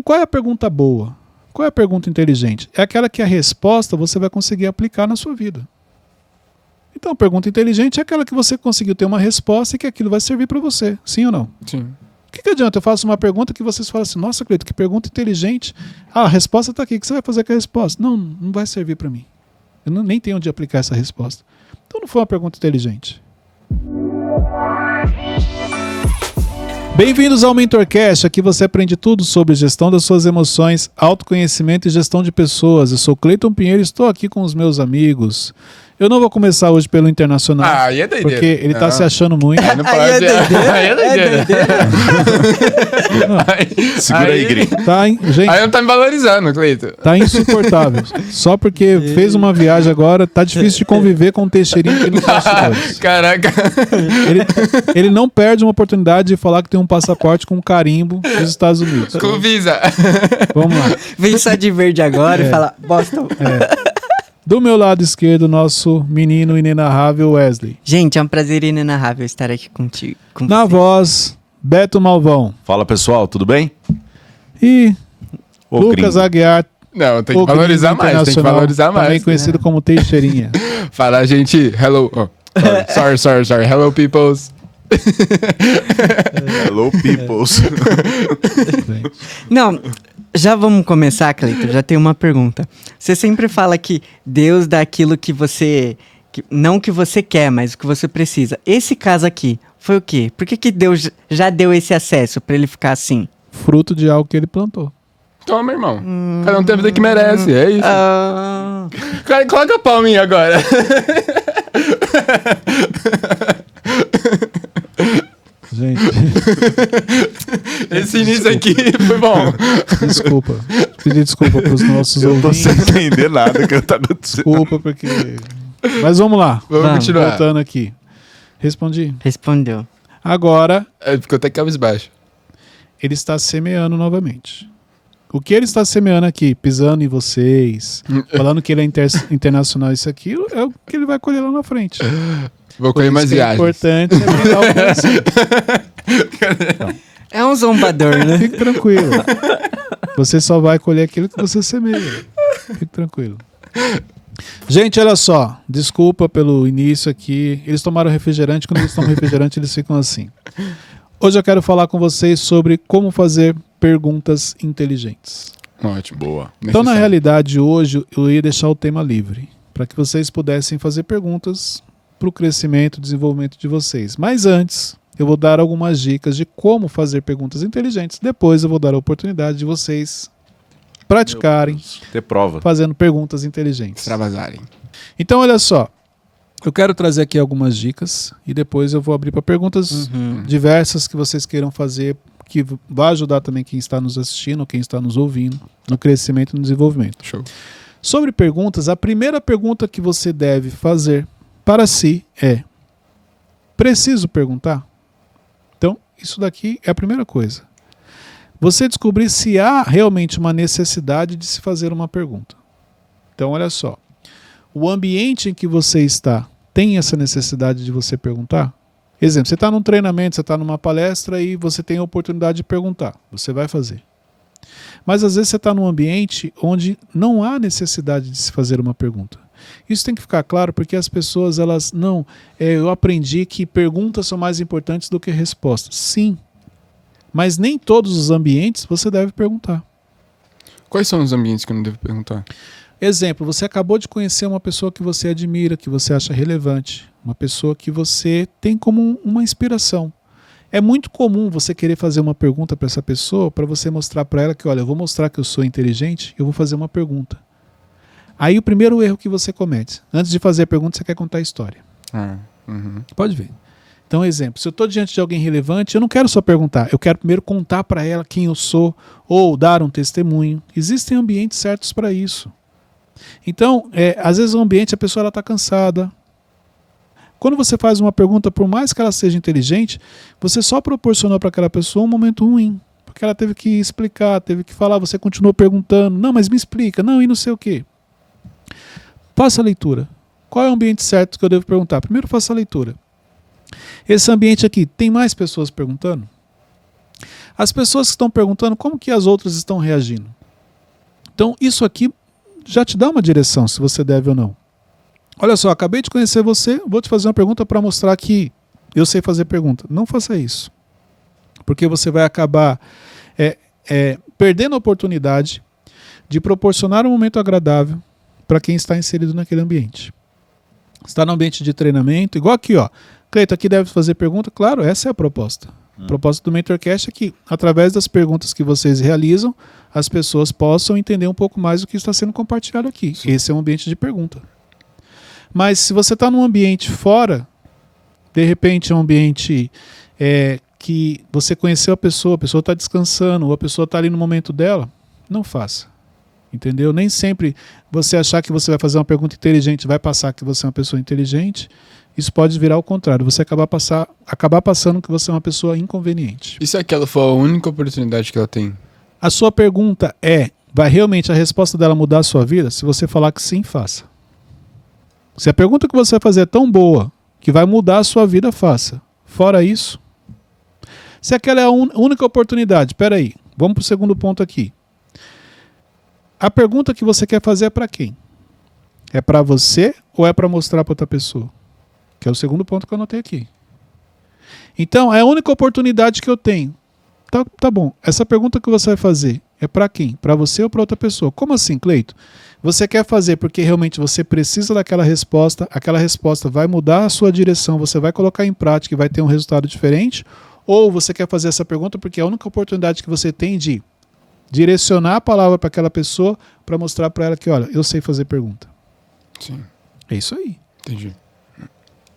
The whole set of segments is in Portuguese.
Qual é a pergunta boa? Qual é a pergunta inteligente? É aquela que a resposta você vai conseguir aplicar na sua vida. Então, a pergunta inteligente é aquela que você conseguiu ter uma resposta e que aquilo vai servir para você. Sim ou não? Sim. O que adianta? Eu faço uma pergunta que vocês falam assim, nossa, Cleiton, que pergunta inteligente. Ah, a resposta está aqui. O que você vai fazer com a resposta? Não vai servir para mim. Eu nem tenho onde aplicar essa resposta. Então não foi uma pergunta inteligente. Bem-vindos ao MentorCast. Aqui você aprende tudo sobre gestão das suas emoções, autoconhecimento e gestão de pessoas. Eu sou Cleiton Pinheiro e estou aqui com os meus amigos. Eu não vou começar hoje pelo Internacional, aí é doideira. porque ele tá se achando muito. Não pode. Aí é doideira. Segura aí, Gri. Gente, Aí não tá me valorizando, Cleiton. tá insuportável. Só porque fez uma viagem agora, tá difícil de conviver com o Teixeirinho aqui nos bastidores. Caraca. Ele não perde uma oportunidade de falar que tem um passaporte com um carimbo dos Estados Unidos. Com Visa. Vamos lá. Vem só de verde agora e fala, Boston. Do meu lado esquerdo, nosso menino inenarrável Wesley. Gente, é um prazer inenarrável estar aqui contigo. Na voz, Beto Malvão. Fala, pessoal, tudo bem? E Ô, Lucas gringo. Aguiar. Não, tem que o valorizar gringo mais, tem que internacional, valorizar mais. Também conhecido como Teixeirinha. Fala, gente, hello. Oh, sorry. Hello, peoples. Hello, peoples. Não, já vamos começar, Cleiton. Já tem uma pergunta. Você sempre fala que Deus dá aquilo que você... não que você quer, mas o que você precisa. Esse caso aqui, foi o quê? Por que Deus já deu esse acesso pra ele ficar assim? Fruto de algo que ele plantou. Toma, irmão. Cada um tem a vida que merece, é isso. Coloca a palminha agora. Gente, Esse início aqui foi bom. desculpa. Pedir desculpa pros nossos Eu tô ouvintes. sem entender nada que tá acontecendo. Desculpa, porque... Mas vamos lá. Vamos continuar. Voltando aqui. Respondi. Respondeu. Agora, Ficou até cabisbaixo. ele está semeando novamente. O que ele está semeando aqui, pisando em vocês, falando que ele é internacional, isso aqui, é o que ele vai colher lá na frente. Vou colher mais viagens. O importante é brindar o coração. É um zombador, né? Fique tranquilo. Você só vai colher aquilo que você semeia. Fique tranquilo. Gente, olha só. Desculpa pelo início aqui. Eles tomaram refrigerante. Quando eles tomam refrigerante, eles ficam assim. Hoje eu quero falar com vocês sobre como fazer perguntas inteligentes. Ótimo. Boa. Então, na realidade, hoje eu ia deixar o tema livre, para que vocês pudessem fazer perguntas para o crescimento e desenvolvimento de vocês. Mas antes, eu vou dar algumas dicas de como fazer perguntas inteligentes. Depois eu vou dar a oportunidade de vocês praticarem, Ter prova. fazendo perguntas inteligentes. Extravasarem. Então, olha só. Eu quero trazer aqui algumas dicas e depois eu vou abrir para perguntas diversas que vocês queiram fazer, que vai ajudar também quem está nos assistindo, quem está nos ouvindo, no crescimento e no desenvolvimento. Show. Sobre perguntas, a primeira pergunta que você deve fazer para si é: preciso perguntar? Então, isso daqui é a primeira coisa. Você descobrir se há realmente uma necessidade de se fazer uma pergunta. Então, olha só. O ambiente em que você está tem essa necessidade de você perguntar? Exemplo, você está num treinamento, você está numa palestra e você tem a oportunidade de perguntar. Você vai fazer. Mas às vezes você está num ambiente onde não há necessidade de se fazer uma pergunta. Isso tem que ficar claro porque as pessoas, elas não... eu aprendi que perguntas são mais importantes do que respostas. Sim. Mas nem todos os ambientes você deve perguntar. Quais são os ambientes que eu não devo perguntar? Exemplo, você acabou de conhecer uma pessoa que você admira, que você acha relevante, uma pessoa que você tem como uma inspiração. É muito comum você querer fazer uma pergunta para essa pessoa, para você mostrar para ela que, olha, eu vou mostrar que eu sou inteligente, eu vou fazer uma pergunta. Aí o primeiro erro que você comete, antes de fazer a pergunta, você quer contar a história. Pode ver. Então, exemplo, se eu estou diante de alguém relevante, eu não quero só perguntar, eu quero primeiro contar para ela quem eu sou, ou dar um testemunho. Existem ambientes certos para isso. Então, às vezes o ambiente, a pessoa está cansada. Quando você faz uma pergunta, por mais que ela seja inteligente, você só proporcionou para aquela pessoa um momento ruim. Porque ela teve que explicar, teve que falar, você continuou perguntando. Não, mas me explica. Não, e não sei o quê. Faça a leitura. Qual é o ambiente certo que eu devo perguntar? Primeiro faça a leitura. Esse ambiente aqui, tem mais pessoas perguntando? As pessoas que estão perguntando como que as outras estão reagindo. Então, isso aqui já te dá uma direção, se você deve ou não. Olha só, acabei de conhecer você, vou te fazer uma pergunta para mostrar que eu sei fazer pergunta. Não faça isso. Porque você vai acabar perdendo a oportunidade de proporcionar um momento agradável para quem está inserido naquele ambiente. Está no ambiente de treinamento, igual aqui, ó. Cleiton, aqui deve fazer pergunta? Claro, essa é a proposta. A proposta do Mentorcast é que, através das perguntas que vocês realizam, as pessoas possam entender um pouco mais do que está sendo compartilhado aqui. Sim. Esse é um ambiente de pergunta. Mas se você está num ambiente fora, de repente é um ambiente que você conheceu a pessoa está descansando, ou a pessoa está ali no momento dela, não faça. Entendeu? Nem sempre você achar que você vai fazer uma pergunta inteligente vai passar que você é uma pessoa inteligente. Isso pode virar ao contrário. Você acabar passando que você é uma pessoa inconveniente. E se aquela for a única oportunidade que ela tem? A sua pergunta vai realmente a resposta dela mudar a sua vida? Se você falar que sim, faça. Se a pergunta que você vai fazer é tão boa que vai mudar a sua vida, faça. Fora isso, se aquela é a única oportunidade, peraí, vamos para o segundo ponto aqui. A pergunta que você quer fazer é para quem? É para você ou é para mostrar para outra pessoa? Que é o segundo ponto que eu anotei aqui. Então, é a única oportunidade que eu tenho. Tá bom. Essa pergunta que você vai fazer é para quem? Para você ou para outra pessoa? Como assim, Cleito? Você quer fazer porque realmente você precisa daquela resposta, aquela resposta vai mudar a sua direção, você vai colocar em prática e vai ter um resultado diferente? Ou você quer fazer essa pergunta porque é a única oportunidade que você tem de direcionar a palavra para aquela pessoa para mostrar para ela que, olha, eu sei fazer pergunta. Sim. É isso aí. Entendi.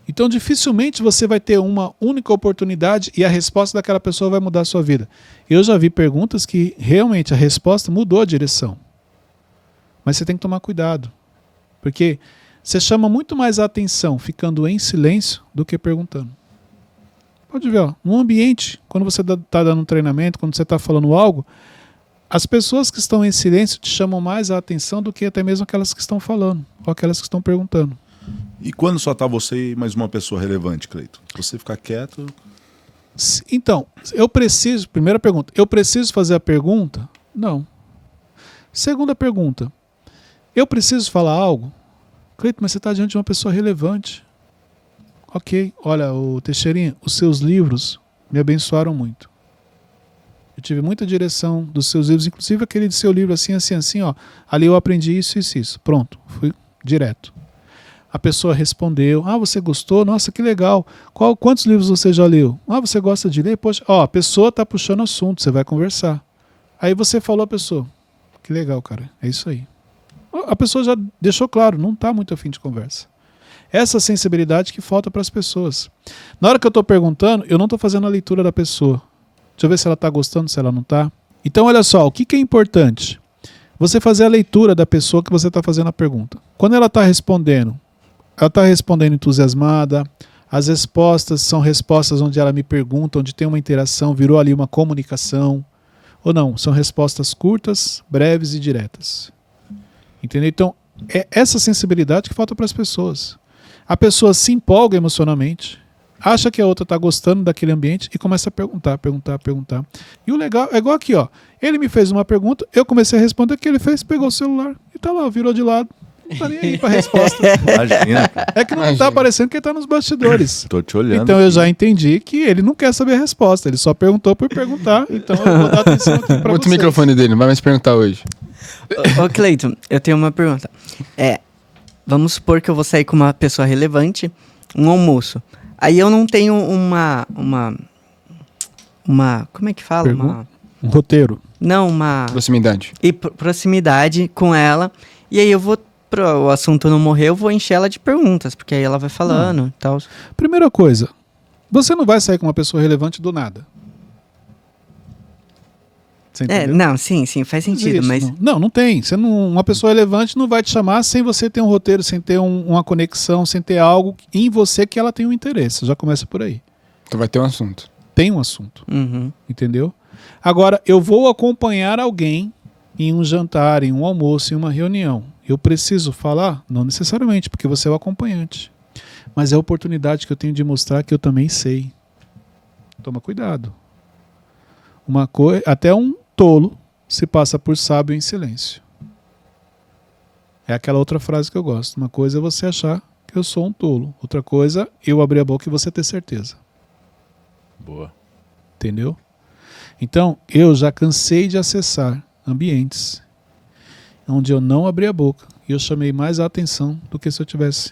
Então, dificilmente você vai ter uma única oportunidade e a resposta daquela pessoa vai mudar a sua vida. Eu já vi perguntas que realmente a resposta mudou a direção. Mas você tem que tomar cuidado. Porque você chama muito mais a atenção ficando em silêncio do que perguntando. Pode ver, ó, no ambiente, quando você está dando um treinamento, quando você está falando algo, as pessoas que estão em silêncio te chamam mais a atenção do que até mesmo aquelas que estão falando ou aquelas que estão perguntando. E quando só tá você e mais uma pessoa relevante, Cleiton? Você ficar quieto... Então, primeira pergunta, eu preciso fazer a pergunta? Não. Segunda pergunta, eu preciso falar algo? Cleiton, mas você está diante de uma pessoa relevante. Ok, olha, Teixeirinha, os seus livros me abençoaram muito. Eu tive muita direção dos seus livros, inclusive aquele de seu livro assim, ó. Ali eu aprendi isso. Pronto, fui direto. A pessoa respondeu, você gostou? Nossa, que legal. Quantos livros você já leu? Você gosta de ler? Poxa, a pessoa está puxando assunto, você vai conversar. Aí você falou a pessoa, que legal, cara, é isso aí. A pessoa já deixou claro, não está muito afim de conversa. Essa sensibilidade que falta para as pessoas. Na hora que eu estou perguntando, eu não estou fazendo a leitura da pessoa. Deixa eu ver se ela está gostando, se ela não está. Então, olha só, o que é importante? Você fazer a leitura da pessoa que você está fazendo a pergunta. Quando ela está respondendo entusiasmada, as respostas são respostas onde ela me pergunta, onde tem uma interação, virou ali uma comunicação. Ou não, são respostas curtas, breves e diretas. Entendeu? Então, é essa sensibilidade que falta para as pessoas. A pessoa se empolga emocionalmente, acha que a outra está gostando daquele ambiente e começa a perguntar. E o legal é igual aqui, ó. Ele me fez uma pergunta, eu comecei a responder, o que ele fez? Pegou o celular e tá lá, virou de lado. Não tá nem aí pra resposta. Imagina. É que não tá aparecendo que ele tá nos bastidores. Tô te olhando. Então eu já entendi que ele não quer saber a resposta, ele só perguntou por perguntar, então eu vou dar atenção aqui pra Muito vocês. o microfone dele, não vai mais perguntar hoje. Ô Cleiton, eu tenho uma pergunta. Vamos supor que eu vou sair com uma pessoa relevante, um almoço. Aí eu não tenho uma como é que fala? Um roteiro. Não, uma... Proximidade. E proximidade com ela. E aí eu vou, o assunto não morrer, eu vou encher ela de perguntas, porque aí ela vai falando e tal. Primeira coisa, você não vai sair com uma pessoa relevante do nada. Você entendeu? Não, sim, faz sentido, Isso, mas... Não tem. Uma pessoa relevante não vai te chamar sem você ter um roteiro, sem ter uma conexão, sem ter algo em você que ela tem um interesse. Já começa por aí. Então vai ter um assunto. Tem um assunto. Uhum. Entendeu? Agora, eu vou acompanhar alguém em um jantar, em um almoço, em uma reunião. Eu preciso falar? Não necessariamente, porque você é o acompanhante. Mas é a oportunidade que eu tenho de mostrar que eu também sei. Toma cuidado. Até um tolo se passa por sábio em silêncio. É aquela outra frase que eu gosto. Uma coisa é você achar que eu sou um tolo. Outra coisa, eu abrir a boca e você ter certeza. Boa. Entendeu? Então, eu já cansei de acessar ambientes onde eu não abri a boca e eu chamei mais a atenção do que se eu tivesse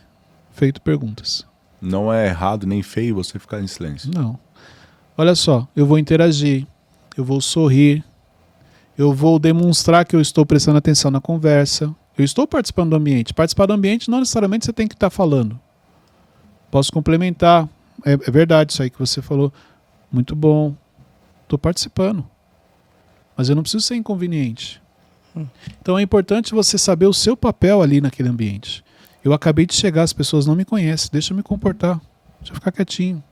feito perguntas. Não é errado nem feio você ficar em silêncio. Não. Olha só, eu vou interagir, eu vou sorrir, eu vou demonstrar que eu estou prestando atenção na conversa, eu estou participando do ambiente. Participar do ambiente não necessariamente você tem que estar falando. Posso complementar. É verdade isso aí que você falou. Muito bom. Estou participando. Mas eu não preciso ser inconveniente. Então é importante você saber o seu papel ali naquele ambiente. Eu acabei de chegar, as pessoas não me conhecem. Deixa eu me comportar. Deixa eu ficar quietinho.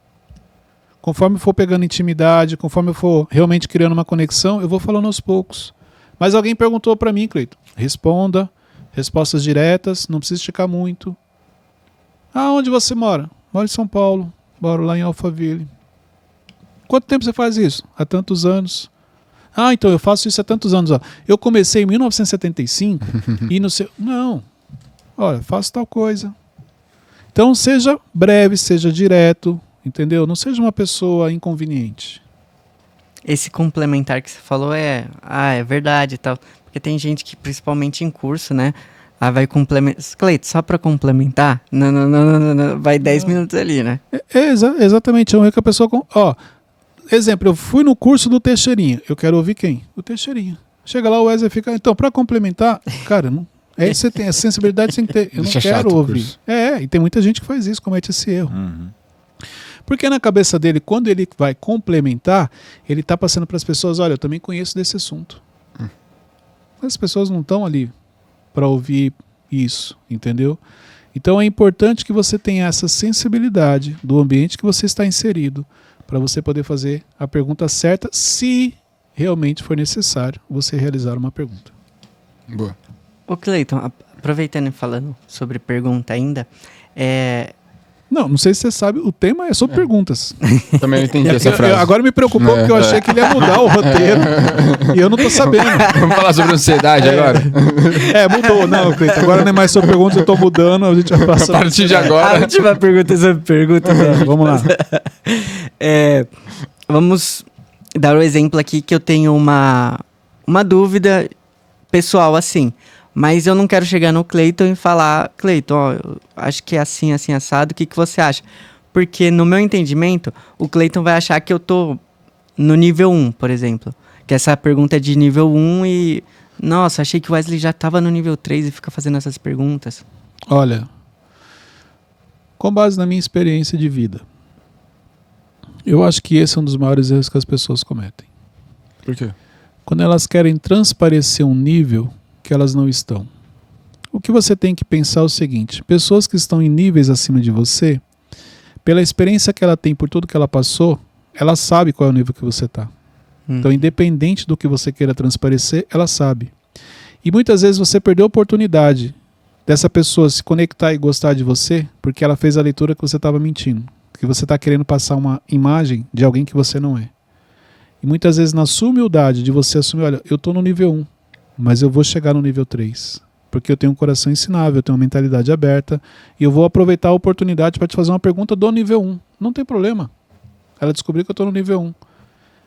Conforme eu for pegando intimidade, conforme eu for realmente criando uma conexão, eu vou falando aos poucos. Mas alguém perguntou para mim, Cleiton. Responda. Respostas diretas, não precisa esticar muito. Ah, onde você mora? Moro em São Paulo. Moro lá em Alphaville. Quanto tempo você faz isso? Há tantos anos. Ah, então eu faço isso há tantos anos. Ó. Eu comecei em 1975 e no seu... Não. Olha, faço tal coisa. Então seja breve, seja direto, entendeu? Não seja uma pessoa inconveniente. Esse complementar que você falou é verdade e tal. Porque tem gente que, principalmente em curso, né? Vai complementar. Cleiton, só pra complementar? Não. Vai 10 minutos ali, né? Exatamente. É um erro que a pessoa... Ó, exemplo, eu fui no curso do Teixeirinha. Eu quero ouvir quem? O Teixeirinha. Chega lá, o Wesley fica... Então, pra complementar... Cara, não... Aí você tem a sensibilidade sem ter... Eu não quero ouvir. E tem muita gente que faz isso, comete esse erro. Uhum. Porque na cabeça dele, quando ele vai complementar, ele tá passando para as pessoas, olha, eu também conheço desse assunto. As pessoas não estão ali para ouvir isso, entendeu? Então é importante que você tenha essa sensibilidade do ambiente que você está inserido para você poder fazer a pergunta certa, se realmente for necessário você realizar uma pergunta. Boa. Ô Cleiton, aproveitando e falando sobre pergunta ainda, Não sei se você sabe, o tema é sobre perguntas. Também não entendi essa frase. Agora me preocupou porque eu achei que ele ia mudar o roteiro e eu não tô sabendo. Vamos falar sobre ansiedade agora? Mudou. Não, Cleiton, agora não é mais sobre perguntas, eu tô mudando, a gente vai passar. A partir de agora. A última pergunta é sobre perguntas. Vamos lá. Vamos dar um exemplo aqui que eu tenho uma dúvida pessoal, assim. Mas eu não quero chegar no Cleiton e falar, Cleiton, ó, eu acho que é assim, assim, assado, o que você acha? Porque no meu entendimento, o Cleiton vai achar que eu tô no nível 1, por exemplo. Que essa pergunta é de nível 1 e... Nossa, achei que o Wesley já tava no nível 3 e fica fazendo essas perguntas. Olha, com base na minha experiência de vida, eu acho que esse é um dos maiores erros que as pessoas cometem. Por quê? Quando elas querem transparecer um nível que elas não estão. O que você tem que pensar é o seguinte: pessoas que estão em níveis acima de você, pela experiência que ela tem por tudo que ela passou, ela sabe qual é o nível que você está. Então, independente do que você queira transparecer, ela sabe. E muitas vezes você perdeu a oportunidade dessa pessoa se conectar e gostar de você porque ela fez a leitura que você estava mentindo, que você está querendo passar uma imagem de alguém que você não é. E muitas vezes na sua humildade de você assumir, olha, eu estou no nível 1, mas eu vou chegar no nível 3, porque eu tenho um coração ensinável, eu tenho uma mentalidade aberta, e eu vou aproveitar a oportunidade para te fazer uma pergunta do nível 1. Não tem problema. Ela descobriu que eu estou no nível 1.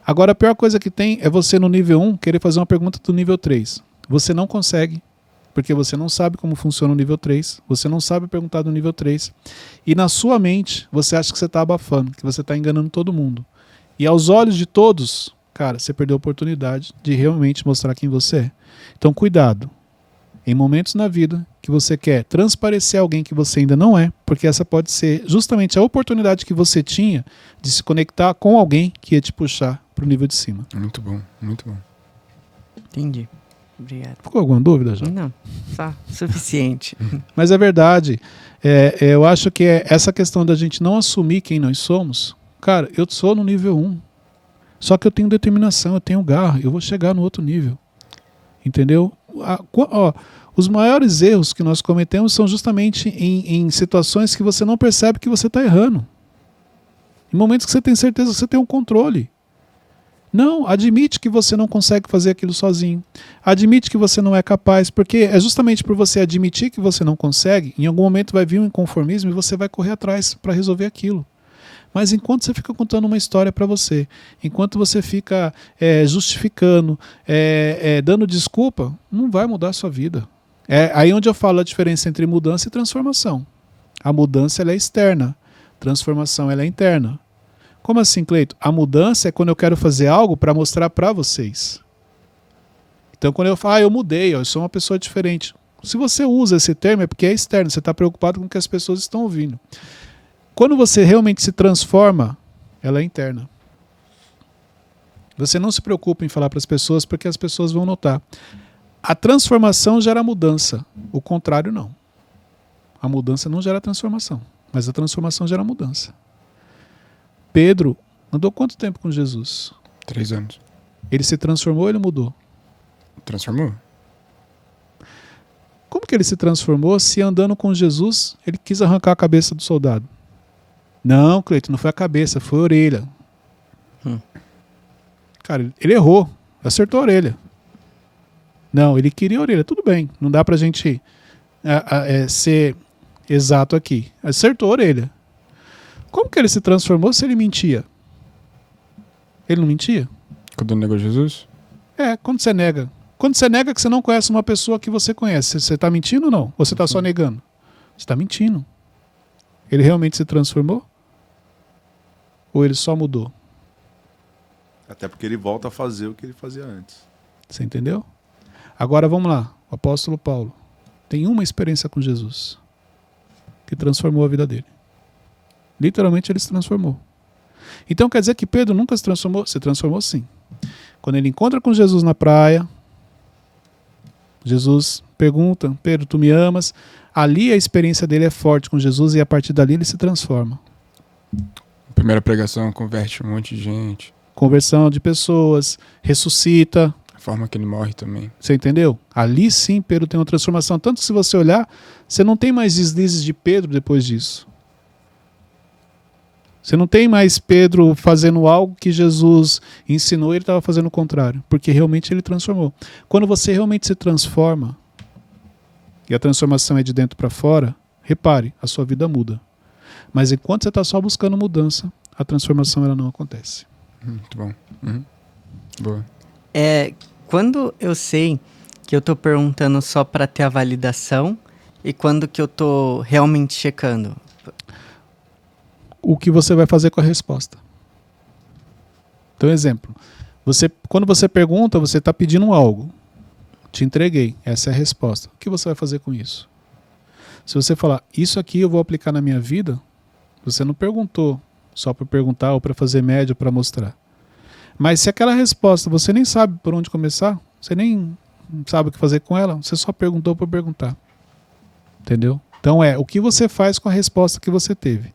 Agora, a pior coisa que tem é você no nível 1 querer fazer uma pergunta do nível 3. Você não consegue, porque você não sabe como funciona o nível 3, você não sabe perguntar do nível 3, e na sua mente você acha que você está abafando, que você está enganando todo mundo. E aos olhos de todos, cara, você perdeu a oportunidade de realmente mostrar quem você é. Então, cuidado. Em momentos na vida que você quer transparecer alguém que você ainda não é, porque essa pode ser justamente a oportunidade que você tinha de se conectar com alguém que ia te puxar para o nível de cima. Muito bom, muito bom. Entendi. Obrigado. Ficou alguma dúvida já? Não, só suficiente. Mas é verdade. Eu acho que essa questão da gente não assumir quem nós somos. Cara, eu sou no nível 1. Só que eu tenho determinação, eu tenho garra, eu vou chegar no outro nível. Entendeu? Os maiores erros que nós cometemos são justamente em situações que você não percebe que você está errando. Em momentos que você tem certeza que você tem um controle. Não, admite que você não consegue fazer aquilo sozinho. Admite que você não é capaz, porque é justamente por você admitir que você não consegue, em algum momento vai vir um inconformismo e você vai correr atrás para resolver aquilo. Mas enquanto você fica contando uma história para você, enquanto você fica justificando, dando desculpa, não vai mudar a sua vida. É aí onde eu falo a diferença entre mudança e transformação. A mudança ela é externa, transformação ela é interna. Como assim, Cleito? A mudança é quando eu quero fazer algo para mostrar para vocês. Então quando eu falo, eu mudei, eu sou uma pessoa diferente. Se você usa esse termo é porque é externo, você está preocupado com o que as pessoas estão ouvindo. Quando você realmente se transforma, ela é interna. Você não se preocupa em falar para as pessoas porque as pessoas vão notar. A transformação gera mudança, o contrário não. A mudança não gera transformação, mas a transformação gera mudança. Pedro andou quanto tempo com Jesus? 3 anos. Ele se transformou ou ele mudou? Transformou? Como que ele se transformou se andando com Jesus ele quis arrancar a cabeça do soldado? Não, Cleiton, não foi a cabeça, foi a orelha. Cara, ele errou, acertou a orelha. Não, ele queria a orelha, tudo bem, não dá pra gente ser exato aqui. Acertou a orelha. Como que ele se transformou se ele mentia? Ele não mentia? Quando negou Jesus? Quando você nega. Quando você nega que você não conhece uma pessoa que você conhece, você está mentindo ou não? Ou você está só negando? Você está mentindo. Ele realmente se transformou? Ou ele só mudou? Até porque ele volta a fazer o que ele fazia antes. Você entendeu? Agora vamos lá. O apóstolo Paulo tem uma experiência com Jesus que transformou a vida dele. Literalmente ele se transformou. Então quer dizer que Pedro nunca se transformou? Se transformou sim. Quando ele encontra com Jesus na praia, Jesus pergunta, Pedro, tu me amas? Ali a experiência dele é forte com Jesus e a partir dali ele se transforma. A primeira pregação converte um monte de gente. Conversão de pessoas, ressuscita. A forma que ele morre também. Você entendeu? Ali sim Pedro tem uma transformação. Tanto que se você olhar, você não tem mais deslizes de Pedro depois disso. Você não tem mais Pedro fazendo algo que Jesus ensinou e ele estava fazendo o contrário. Porque realmente ele transformou. Quando você realmente se transforma, e a transformação é de dentro para fora, repare, a sua vida muda. Mas enquanto você está só buscando mudança, a transformação ela não acontece. Muito bom. Boa. Quando eu sei que eu estou perguntando só para ter a validação e quando que eu estou realmente checando? O que você vai fazer com a resposta. Então, exemplo. Quando você pergunta, você está pedindo algo. Te entreguei. Essa é a resposta. O que você vai fazer com isso? Se você falar, isso aqui eu vou aplicar na minha vida, você não perguntou só para perguntar ou para fazer média ou para mostrar. Mas se aquela resposta você nem sabe por onde começar, você nem sabe o que fazer com ela, você só perguntou por perguntar. Entendeu? Então o que você faz com a resposta que você teve.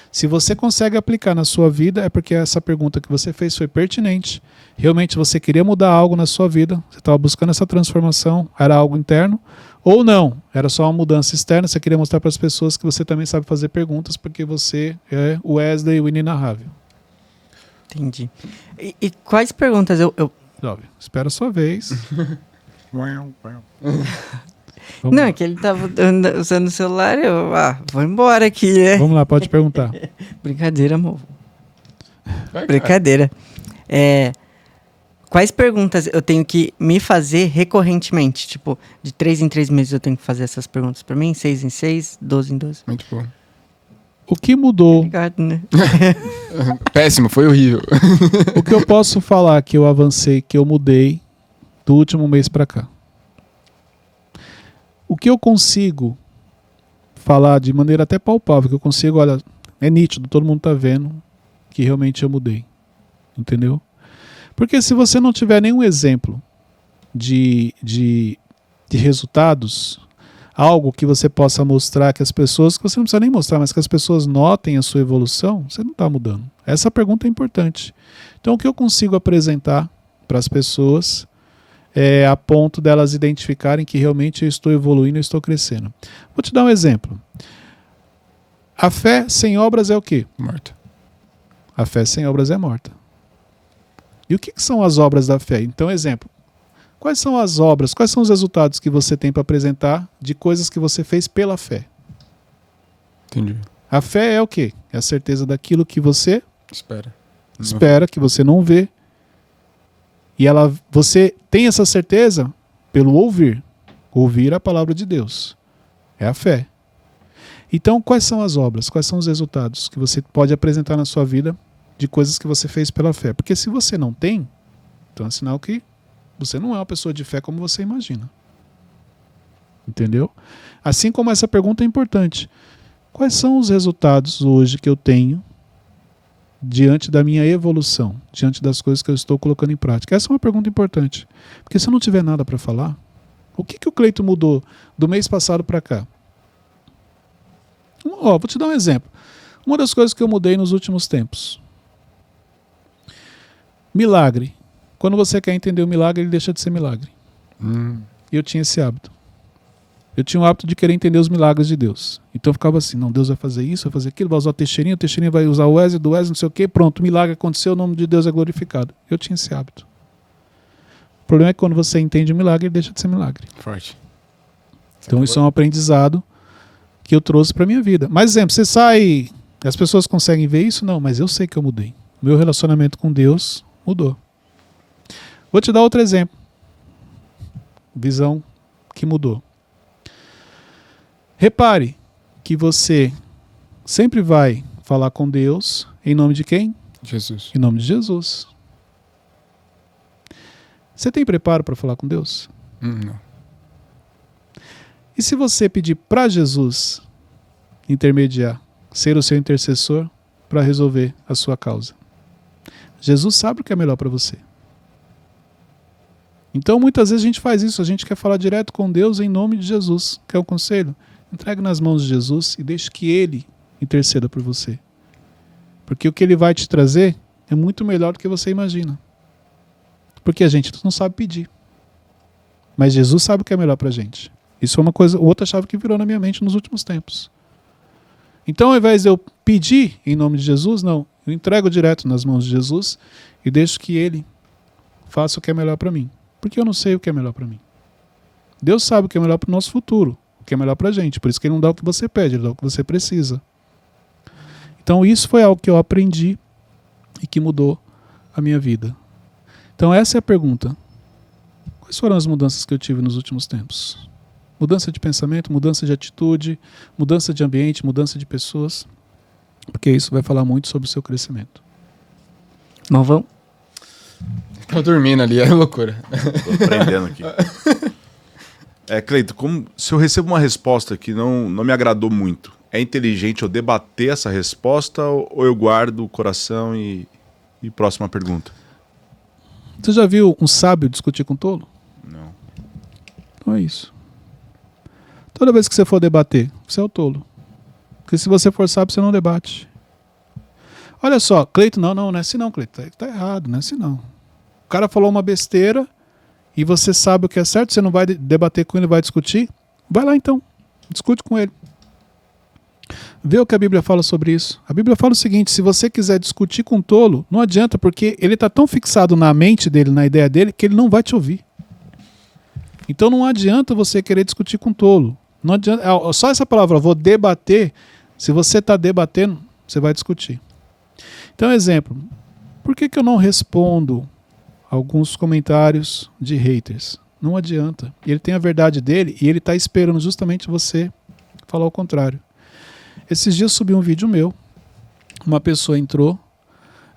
Se você consegue aplicar na sua vida, é porque essa pergunta que você fez foi pertinente. Realmente você queria mudar algo na sua vida, você estava buscando essa transformação, era algo interno, ou não, era só uma mudança externa, você queria mostrar para as pessoas que você também sabe fazer perguntas, porque você é o Wesley, o inenarrável. Entendi. E quais perguntas Jovem, espera a sua vez. Não, é que ele estava usando o celular e eu vou embora aqui, né? Vamos lá, pode perguntar. Brincadeira, amor. Brincadeira. Quais perguntas eu tenho que me fazer recorrentemente? Tipo, de 3 em 3 meses eu tenho que fazer essas perguntas pra mim? 6 em 6, 12 em 12? Muito bom. O que mudou? Obrigado, né? Péssimo, foi horrível. O que eu posso falar que eu avancei, que eu mudei do último mês pra cá? O que eu consigo falar de maneira até palpável, que eu consigo, olha, é nítido, todo mundo tá vendo que realmente eu mudei. Entendeu? Porque se você não tiver nenhum exemplo de resultados, algo que você possa mostrar que as pessoas, que você não precisa nem mostrar, mas que as pessoas notem a sua evolução, você não está mudando. Essa pergunta é importante. Então o que eu consigo apresentar para as pessoas a ponto delas identificarem que realmente eu estou evoluindo, eu estou crescendo. Vou te dar um exemplo. A fé sem obras é o quê? Morta. A fé sem obras é morta. E o que são as obras da fé? Então, exemplo. Quais são as obras, quais são os resultados que você tem para apresentar de coisas que você fez pela fé? Entendi. A fé é o quê? É a certeza daquilo que você Espera. que você não vê. E você tem essa certeza pelo ouvir. Ouvir a palavra de Deus. É a fé. Então, quais são as obras? Quais são os resultados que você pode apresentar na sua vida de coisas que você fez pela fé? Porque se você não tem, então é sinal que você não é uma pessoa de fé como você imagina. Entendeu? Assim como essa pergunta é importante. Quais são os resultados hoje que eu tenho diante da minha evolução, diante das coisas que eu estou colocando em prática? Essa é uma pergunta importante. Porque se eu não tiver nada para falar, o que o Cleito mudou do mês passado para cá? Vou te dar um exemplo. Uma das coisas que eu mudei nos últimos tempos. Milagre. Quando você quer entender o milagre, ele deixa de ser milagre. E eu tinha esse hábito. Eu tinha o hábito de querer entender os milagres de Deus. Então eu ficava assim, não, Deus vai fazer isso, vai fazer aquilo, vai usar o Teixeirinha vai usar o Wesley, do Wesley, não sei o quê, pronto, o milagre aconteceu, o nome de Deus é glorificado. Eu tinha esse hábito. O problema é que quando você entende o milagre, ele deixa de ser milagre. Forte. Então isso é um aprendizado que eu trouxe para minha vida. Mas, exemplo, você sai, as pessoas conseguem ver isso? Não, mas eu sei que eu mudei. Meu relacionamento com Deus mudou. Vou te dar outro exemplo. Visão que mudou. Repare que você sempre vai falar com Deus em nome de quem? Jesus. Em nome de Jesus. Você tem preparo para falar com Deus? Não. E se você pedir para Jesus intermediar, ser o seu intercessor para resolver a sua causa? Jesus sabe o que é melhor para você. Então muitas vezes a gente faz isso, a gente quer falar direto com Deus em nome de Jesus. Quer um conselho? Entregue nas mãos de Jesus e deixe que Ele interceda por você. Porque o que Ele vai te trazer é muito melhor do que você imagina. Porque a gente não sabe pedir. Mas Jesus sabe o que é melhor pra gente. Isso é uma coisa, outra chave que virou na minha mente nos últimos tempos. Então, ao invés de eu pedir em nome de Jesus, não. Eu entrego direto nas mãos de Jesus e deixo que Ele faça o que é melhor para mim. Porque eu não sei o que é melhor para mim. Deus sabe o que é melhor para o nosso futuro, o que é melhor para a gente. Por isso que Ele não dá o que você pede, Ele dá o que você precisa. Então isso foi algo que eu aprendi e que mudou a minha vida. Então essa é a pergunta. Quais foram as mudanças que eu tive nos últimos tempos? Mudança de pensamento, mudança de atitude, mudança de ambiente, mudança de pessoas. Porque isso vai falar muito sobre o seu crescimento. Malvão? Tô dormindo ali, é loucura. Tô aprendendo aqui. Cleito, se eu recebo uma resposta que não me agradou muito, é inteligente eu debater essa resposta ou eu guardo o coração e próxima pergunta? Você já viu um sábio discutir com um tolo? Não. Então é isso. Toda vez que você for debater, você é o tolo. Porque se você for sábio, você não debate. Olha só, Cleito, não é assim não, Cleito. Tá errado, não é assim não. O cara falou uma besteira e você sabe o que é certo, você não vai debater com ele, vai discutir? Vai lá então, discute com ele. Vê o que a Bíblia fala sobre isso. A Bíblia fala o seguinte, se você quiser discutir com um tolo, não adianta, porque ele está tão fixado na mente dele, na ideia dele, que ele não vai te ouvir. Então não adianta você querer discutir com um tolo. Não adianta, só essa palavra, vou debater, se você está debatendo, você vai discutir. Então, exemplo, por que eu não respondo alguns comentários de haters? Não adianta. Ele tem a verdade dele e ele está esperando justamente você falar o contrário. Esses dias subiu um vídeo meu, uma pessoa entrou,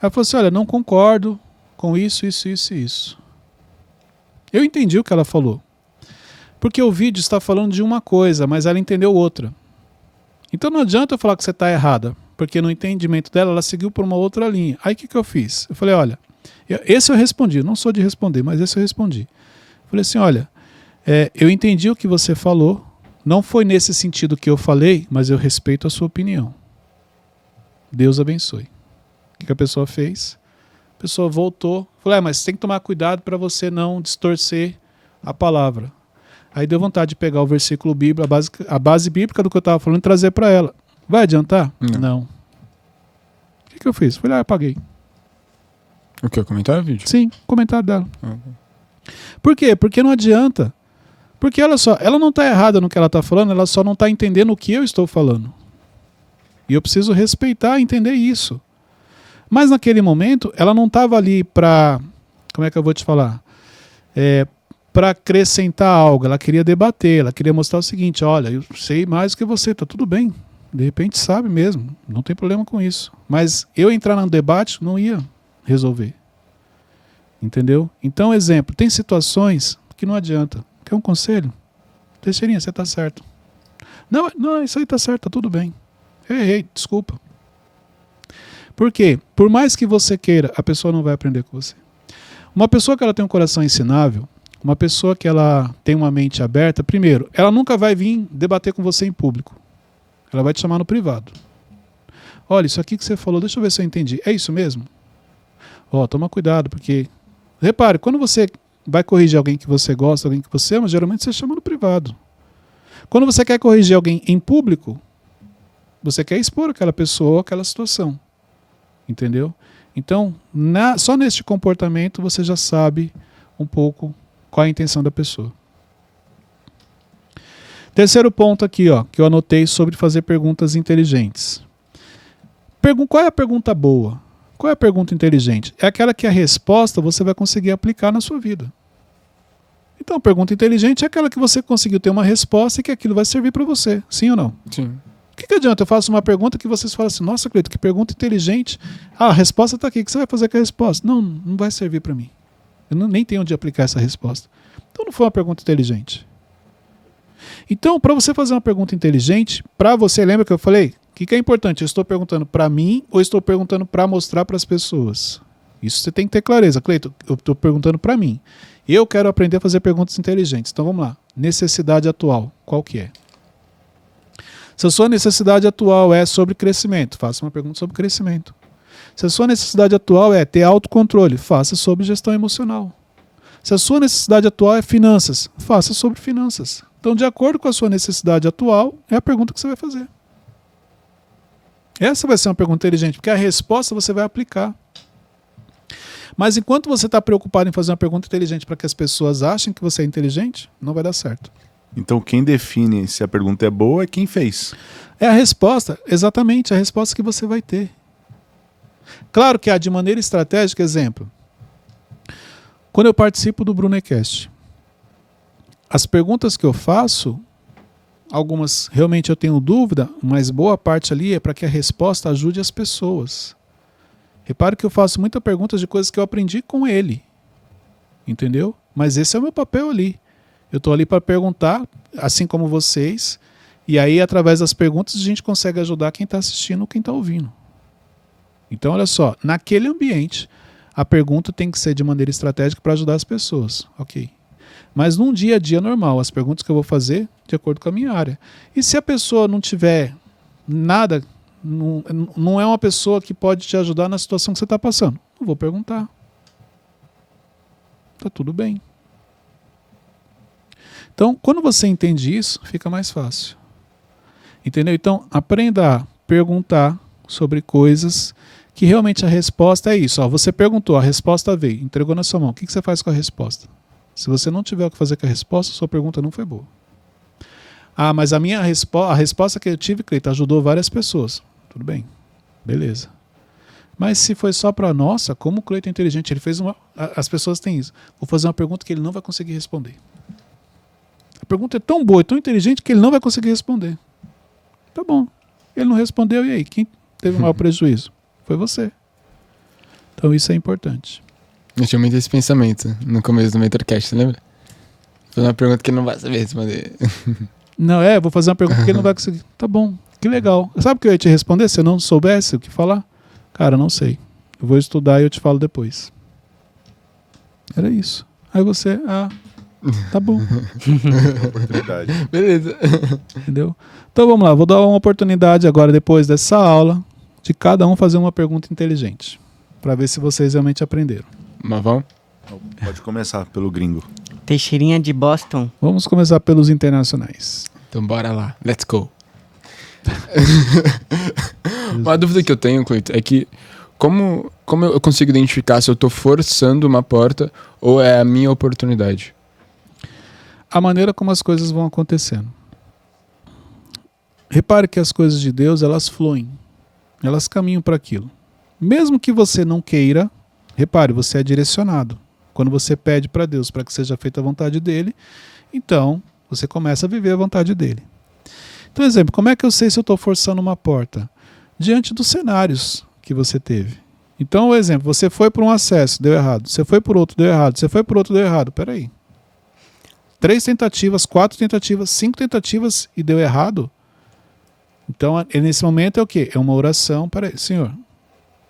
ela falou assim, olha, não concordo com isso. Eu entendi o que ela falou. Porque o vídeo está falando de uma coisa, mas ela entendeu outra. Então não adianta eu falar que você está errada, porque no entendimento dela, ela seguiu por uma outra linha. Aí o que eu fiz? Eu falei, olha, esse eu respondi, não sou de responder, mas esse eu respondi. Eu falei assim, olha, eu entendi o que você falou, não foi nesse sentido que eu falei, mas eu respeito a sua opinião. Deus abençoe. O que a pessoa fez? A pessoa voltou, falou, mas você tem que tomar cuidado para você não distorcer a palavra. Aí deu vontade de pegar o versículo bíblico, a base bíblica do que eu estava falando e trazer para ela. Vai adiantar? Não. O que eu fiz? Falei, apaguei. O que? O comentário ou vídeo? Sim, comentário dela. Por quê? Porque não adianta. Porque, olha só, ela não está errada no que ela está falando, ela só não está entendendo o que eu estou falando. E eu preciso respeitar e entender isso. Mas naquele momento, ela não estava ali para... Como é que eu vou te falar? Para acrescentar algo. Ela queria debater, ela queria mostrar o seguinte, olha, eu sei mais do que você, tá tudo bem. De repente sabe mesmo, não tem problema com isso. Mas eu entrar num debate não ia resolver. Entendeu? Então, exemplo, tem situações que não adianta. Quer um conselho? Teixeirinha, você tá certo. Não, isso aí tá certo, tá tudo bem. Eu errei, desculpa. Por quê? Por mais que você queira, a pessoa não vai aprender com você. Uma pessoa que ela tem um coração ensinável, uma pessoa que ela tem uma mente aberta, primeiro, ela nunca vai vir debater com você em público. Ela vai te chamar no privado. Olha, isso aqui que você falou, deixa eu ver se eu entendi. É isso mesmo? Toma cuidado, porque... Repare, quando você vai corrigir alguém que você gosta, alguém que você ama, geralmente você chama no privado. Quando você quer corrigir alguém em público, você quer expor aquela pessoa, aquela situação. Entendeu? Então, só neste comportamento você já sabe um pouco qual é a intenção da pessoa. Terceiro ponto aqui, que eu anotei sobre fazer perguntas inteligentes. Qual é a pergunta boa? Qual é a pergunta inteligente? É aquela que a resposta você vai conseguir aplicar na sua vida. Então, a pergunta inteligente é aquela que você conseguiu ter uma resposta e que aquilo vai servir para você. Sim ou não? Sim. O que adianta? Eu faço uma pergunta que vocês falam assim, nossa, Cleiton, que pergunta inteligente. A resposta está aqui. O que você vai fazer com a resposta? Não vai servir para mim. Eu nem tenho onde aplicar essa resposta. Então, não foi uma pergunta inteligente. Então, para você fazer uma pergunta inteligente, para você, lembra que eu falei? O que é importante? Eu estou perguntando para mim ou estou perguntando para mostrar para as pessoas? Isso você tem que ter clareza. Cleiton, eu estou perguntando para mim. Eu quero aprender a fazer perguntas inteligentes. Então vamos lá. Necessidade atual. Qual que é? Se a sua necessidade atual é sobre crescimento, faça uma pergunta sobre crescimento. Se a sua necessidade atual é ter autocontrole, faça sobre gestão emocional. Se a sua necessidade atual é finanças, faça sobre finanças. Então, de acordo com a sua necessidade atual, é a pergunta que você vai fazer. Essa vai ser uma pergunta inteligente, porque a resposta você vai aplicar. Mas enquanto você está preocupado em fazer uma pergunta inteligente para que as pessoas achem que você é inteligente, não vai dar certo. Então quem define se a pergunta é boa é quem fez. É a resposta, exatamente, a resposta que você vai ter. Claro que de maneira estratégica, exemplo. Quando eu participo do Brunecast, as perguntas que eu faço, algumas realmente eu tenho dúvida, mas boa parte ali é para que a resposta ajude as pessoas. Repare que eu faço muitas perguntas de coisas que eu aprendi com ele. Entendeu? Mas esse é o meu papel ali. Eu estou ali para perguntar, assim como vocês, e aí através das perguntas a gente consegue ajudar quem está assistindo ou quem está ouvindo. Então olha só, naquele ambiente a pergunta tem que ser de maneira estratégica para ajudar as pessoas. Ok. Mas num dia a dia normal, as perguntas que eu vou fazer de acordo com a minha área. E se a pessoa não tiver nada, não é uma pessoa que pode te ajudar na situação que você está passando, não vou perguntar. Tá tudo bem. Então, quando você entende isso, fica mais fácil. Entendeu? Então, aprenda a perguntar sobre coisas que realmente a resposta é isso. Você perguntou, a resposta veio, entregou na sua mão. O que você faz com a resposta? Se você não tiver o que fazer com a resposta, sua pergunta não foi boa. Mas a resposta que eu tive, Cleiton, ajudou várias pessoas. Tudo bem, beleza. Mas se foi só para nossa, como o Cleiton é inteligente, ele fez as pessoas têm isso. Vou fazer uma pergunta que ele não vai conseguir responder. A pergunta é tão boa e tão inteligente que ele não vai conseguir responder. Tá bom. Ele não respondeu, e aí? Quem teve o maior prejuízo? Foi você. Então isso é importante. Eu tinha muito esse pensamento no começo do Mentorcast, lembra? Foi uma pergunta que ele não vai saber responder. Não, vou fazer uma pergunta que ele não vai conseguir. Tá bom, que legal. Sabe o que eu ia te responder se eu não soubesse o que falar? Cara, não sei. Eu vou estudar e eu te falo depois. Era isso. Aí você, tá bom. Oportunidade. Beleza. Entendeu? Então vamos lá, vou dar uma oportunidade agora, depois dessa aula, de cada um fazer uma pergunta inteligente. Para ver se vocês realmente aprenderam. Mas vamos? Pode começar pelo gringo. Teixeirinha de Boston. Vamos começar pelos internacionais. Então bora lá. Let's go. Uma dúvida que eu tenho, Cleiton, é que como eu consigo identificar se eu tô forçando uma porta ou é a minha oportunidade? A maneira como as coisas vão acontecendo. Repare que as coisas de Deus, elas fluem. Elas caminham para aquilo. Mesmo que você não queira, repare, você é direcionado. Quando você pede para Deus para que seja feita a vontade dele, então você começa a viver a vontade dele. Então, exemplo, como é que eu sei se eu estou forçando uma porta? Diante dos cenários que você teve. Então, o exemplo, você foi por um acesso, deu errado. Você foi por outro, deu errado. Você foi por outro, deu errado. Peraí. 3 tentativas, 4 tentativas, 5 tentativas e deu errado? Então, nesse momento é o quê? É uma oração para Senhor,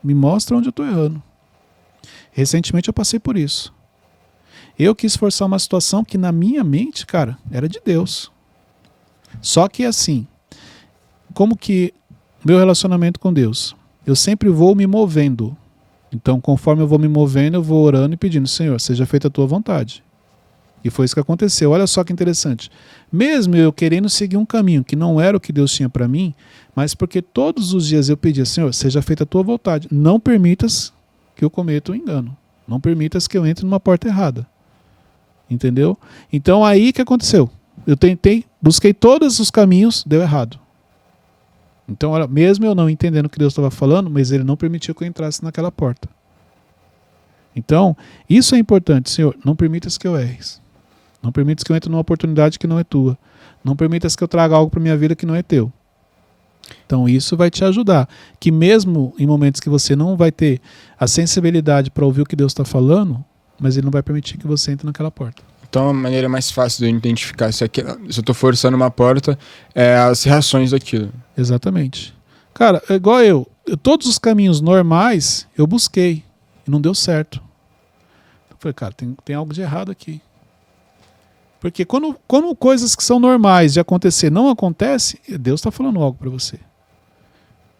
me mostra onde eu estou errando. Recentemente eu passei por isso. Eu quis forçar uma situação que na minha mente, cara, era de Deus. Só que assim, como que meu relacionamento com Deus? Eu sempre vou me movendo. Então, conforme eu vou me movendo, eu vou orando e pedindo, Senhor, seja feita a tua vontade. E foi isso que aconteceu. Olha só que interessante. Mesmo eu querendo seguir um caminho que não era o que Deus tinha para mim, mas porque todos os dias eu pedia, Senhor, seja feita a tua vontade. Não permitas que eu cometa um engano. Não permitas que eu entre numa porta errada. Entendeu? Então aí que aconteceu? Eu tentei, busquei todos os caminhos, deu errado. Então, olha, mesmo eu não entendendo o que Deus estava falando, mas ele não permitiu que eu entrasse naquela porta. Então, isso é importante, Senhor. Não permitas que eu erres. Não permitas que eu entre numa oportunidade que não é tua. Não permitas que eu traga algo para minha vida que não é teu. Então isso vai te ajudar. Que mesmo em momentos que você não vai ter a sensibilidade para ouvir o que Deus está falando, mas ele não vai permitir que você entre naquela porta. Então a maneira mais fácil de eu identificar se eu estou forçando uma porta é as reações daquilo. Exatamente. Cara, é igual eu. Todos os caminhos normais eu busquei e não deu certo. Eu falei, cara, tem algo de errado aqui. Porque quando coisas que são normais de acontecer não acontecem, Deus está falando algo para você.